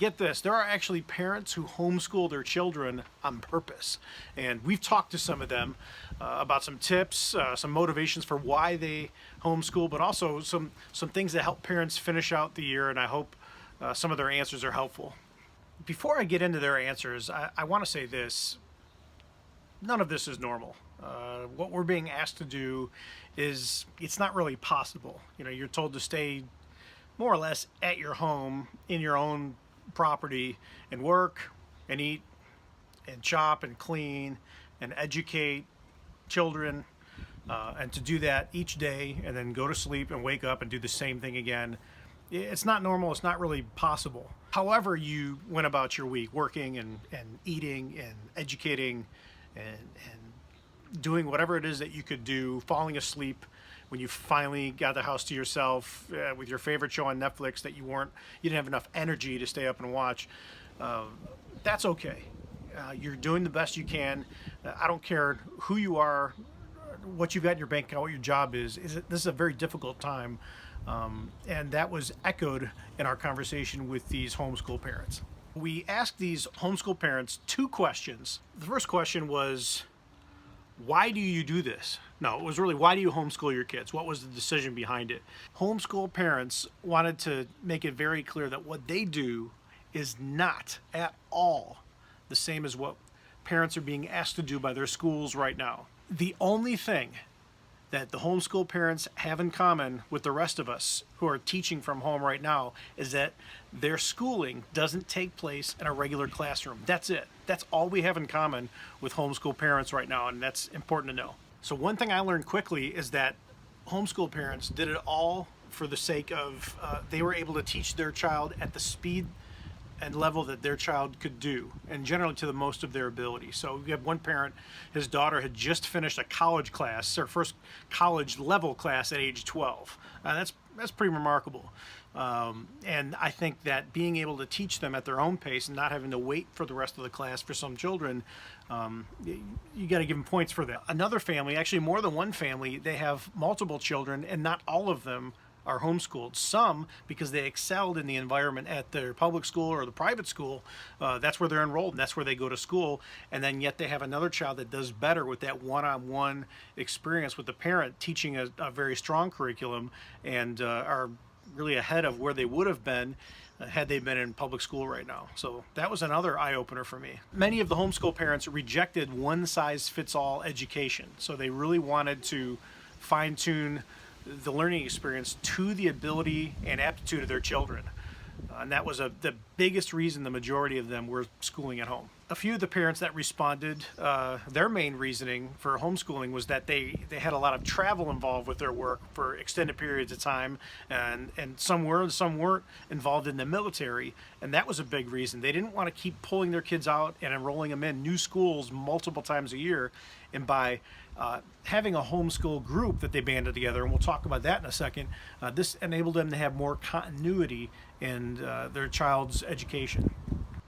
get this, there are actually parents who homeschool their children on purpose. And we've talked to some of them about some tips, some motivations for why they homeschool, but also some things that help parents finish out the year, and I hope some of their answers are helpful. Before I get into their answers, I want to say this. None of this is normal. What we're being asked to do it's not really possible. You know, you're told to stay more or less at your home, in your own property, and work and eat and chop and clean and educate children, and to do that each day and then go to sleep and wake up and do the same thing again. It's not normal. It's not really possible. However you went about your week, working and eating and educating and doing whatever it is that you could do, falling asleep when you finally got the house to yourself with your favorite show on Netflix that you didn't have enough energy to stay up and watch, that's okay. You're doing the best you can. I don't care who you are, what you've got in your bank account, what your job is. This is a very difficult time, and that was echoed in our conversation with these homeschool parents. We asked these homeschool parents two questions. The first question was, why do you do this? No, it was really, why do you homeschool your kids? What was the decision behind it? Homeschool parents wanted to make it very clear that what they do is not at all the same as what parents are being asked to do by their schools right now. The only thing that the homeschool parents have in common with the rest of us who are teaching from home right now is that their schooling doesn't take place in a regular classroom. That's it. That's all we have in common with homeschool parents right now, and that's important to know. So one thing I learned quickly is that homeschool parents did it all for the sake of they were able to teach their child at the speed and level that their child could do, and generally to the most of their ability. So we have one parent, his daughter had just finished a college class, her first college level class at age 12. That's pretty remarkable. And I think that being able to teach them at their own pace and not having to wait for the rest of the class for some children, you got to give them points for that. Another family, actually more than one family, they have multiple children, and not all of them are homeschooled. Some, because they excelled in the environment at their public school or the private school, that's where they're enrolled and that's where they go to school, and then yet they have another child that does better with that one-on-one experience with the parent teaching a very strong curriculum, and are really ahead of where they would have been had they been in public school right now. So that was another eye-opener for me. Many of the homeschool parents rejected one-size-fits-all education, so they really wanted to fine-tune the learning experience to the ability and aptitude of their children. And that was the biggest reason the majority of them were schooling at home. A few of the parents that responded, their main reasoning for homeschooling was that they had a lot of travel involved with their work for extended periods of time, and some were and some weren't involved in the military, and that was a big reason. They didn't want to keep pulling their kids out and enrolling them in new schools multiple times a year, and by having a homeschool group that they banded together, and we'll talk about that in a second, this enabled them to have more continuity in their child's education.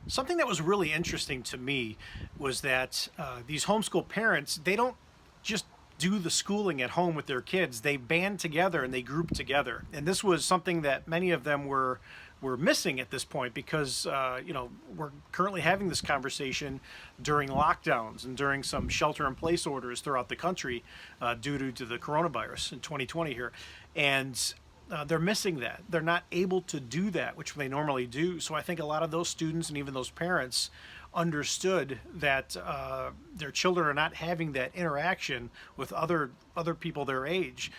Something that was really interesting to me was that these homeschool parents, they don't just do the schooling at home with their kids. They band together and they group together. And this was something that many of them were missing at this point, because we're currently having this conversation during lockdowns and during some shelter-in-place orders throughout the country due to the coronavirus in 2020 here. And they're missing that. They're not able to do that, which they normally do. So I think a lot of those students and even those parents understood that their children are not having that interaction with other people their age,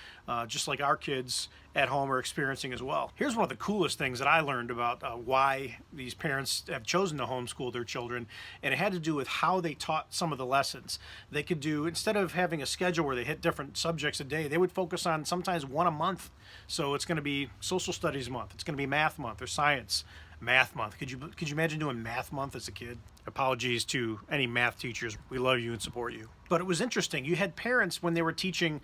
just like our kids at home are experiencing as well. Here's one of the coolest things that I learned about why these parents have chosen to homeschool their children, and it had to do with how they taught some of the lessons. They could do, instead of having a schedule where they hit different subjects a day, they would focus on sometimes one a month. So it's going to be social studies month, it's going to be math month, or science math month. Could you imagine doing math month as a kid? Apologies to any math teachers. We love you and support you. But it was interesting. You had parents, when they were teaching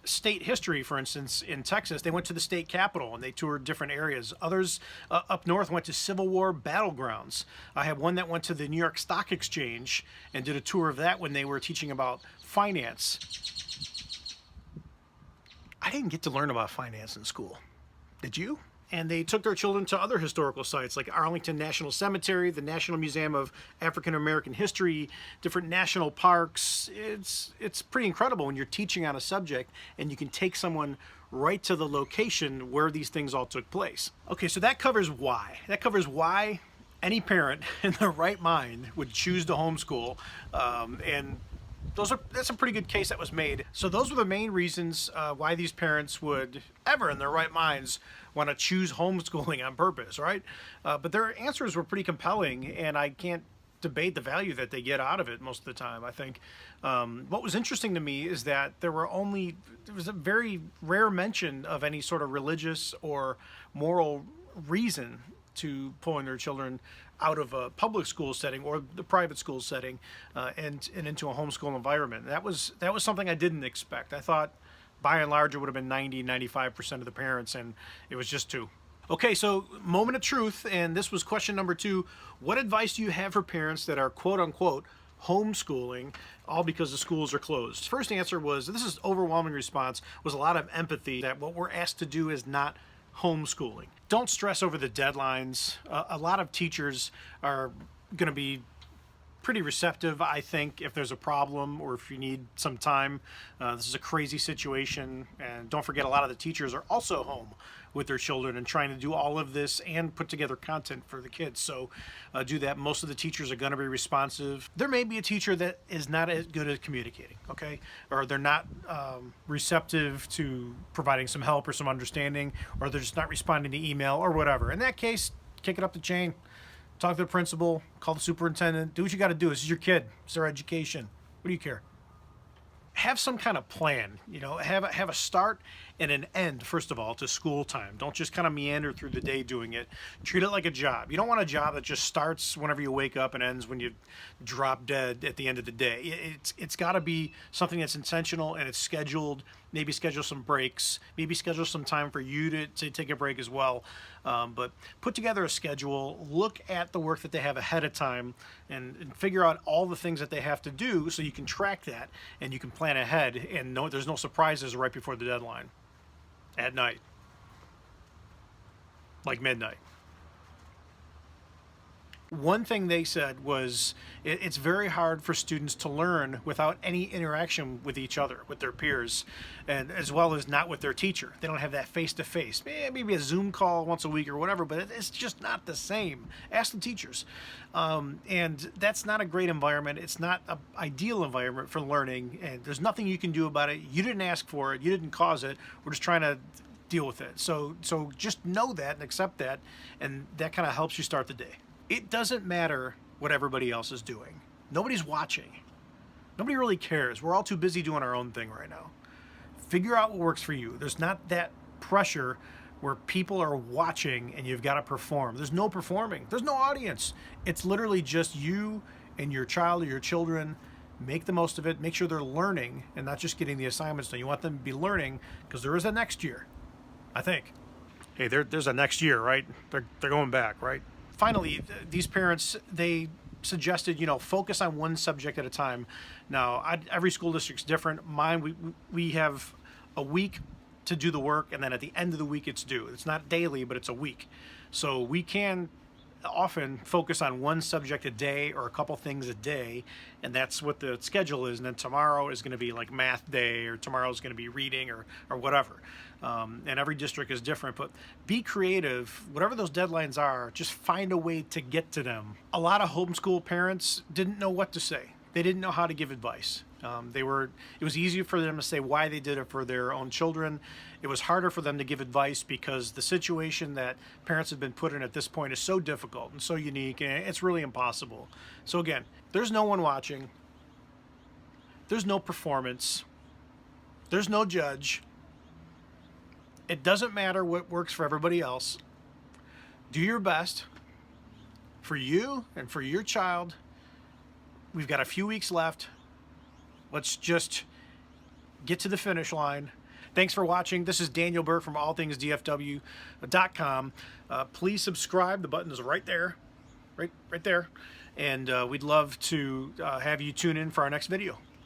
state history, for instance, in Texas, they went to the state capitol and they toured different areas. Others up north went to Civil War battlegrounds. I had one that went to the New York Stock Exchange and did a tour of that when they were teaching about finance. I didn't get to learn about finance in school. Did you? and they took their children to other historical sites like Arlington National Cemetery, the National Museum of African American History, different national parks. It's pretty incredible when you're teaching on a subject and you can take someone right to the location where these things all took place. Okay, so that covers why. That covers why any parent in their right mind would choose to homeschool, and that's a pretty good case that was made. So those were the main reasons why these parents would ever in their right minds want to choose homeschooling on purpose, right? But their answers were pretty compelling, and I can't debate the value that they get out of it most of the time. I think what was interesting to me is that there was a very rare mention of any sort of religious or moral reason to pulling their children out of a public school setting or the private school setting and into a homeschool environment. That was something I didn't expect. I thought by and large it would have been 90-95% of the parents, and it was just 2. Okay, so moment of truth, and this was question number 2. What advice do you have for parents that are quote unquote homeschooling all because the schools are closed? First answer was, this is overwhelming response, was a lot of empathy that what we're asked to do is not homeschooling. Don't stress over the deadlines. A lot of teachers are going to be pretty receptive, I think, if there's a problem or if you need some time. This is a crazy situation, and don't forget, a lot of the teachers are also home with their children and trying to do all of this and put together content for the kids. So do that. Most of the teachers are going to be responsive. There may be a teacher that is not as good at communicating, okay? Or they're not receptive to providing some help or some understanding, or they're just not responding to email or whatever. In that case, kick it up the chain. Talk to the principal, call the superintendent, do what you got to do. This is your kid. It's their education. What do you care? Have some kind of plan, have a start and an end, first of all, to school time. Don't just kind of meander through the day doing it. Treat it like a job. You don't want a job that just starts whenever you wake up and ends when you drop dead at the end of the day. It's got to be something that's intentional and it's scheduled. Maybe schedule some breaks. Maybe schedule some time for you to take a break as well. But put together a schedule. Look at the work that they have ahead of time and figure out all the things that they have to do so you can track that and you can plan ahead and there's no surprises right before the deadline at night, like midnight. One thing they said was it's very hard for students to learn without any interaction with each other, with their peers, and as well as not with their teacher. They don't have that face-to-face. Maybe a Zoom call once a week or whatever, but it's just not the same. Ask the teachers. And that's not a great environment. It's not an ideal environment for learning, and there's nothing you can do about it. You didn't ask for it. You didn't cause it. We're just trying to deal with it. So just know that and accept that, and that kind of helps you start the day. It doesn't matter what everybody else is doing. Nobody's watching. Nobody really cares. We're all too busy doing our own thing right now. Figure out what works for you. There's not that pressure where people are watching and you've got to perform. There's no performing. There's no audience. It's literally just you and your child or your children. Make the most of it. Make sure they're learning and not just getting the assignments done. You want them to be learning because there is a next year, I think. Hey, there's a next year, right? They're going back, right? Finally, these parents, they suggested, focus on one subject at a time. Now, every school district's different. Mine, we have a week to do the work, and then at the end of the week, it's due. It's not daily, but it's a week. So we can often focus on one subject a day or a couple things a day, and that's what the schedule is. And then tomorrow is going to be like math day, or tomorrow is going to be reading or whatever. And every district is different, but be creative. Whatever those deadlines are, just find a way to get to them. A lot of homeschool parents didn't know what to say. They didn't know how to give advice. It was easier for them to say why they did it for their own children. It was harder for them to give advice because the situation that parents have been put in at this point is so difficult and so unique, and it's really impossible. So again, there's no one watching. There's no performance. There's no judge. It doesn't matter what works for everybody else. Do your best for you and for your child. We've got a few weeks left. Let's just get to the finish line. Thanks for watching. This is Daniel Burke from allthingsdfw.com. Please subscribe. The button is right there, right there. And we'd love to have you tune in for our next video.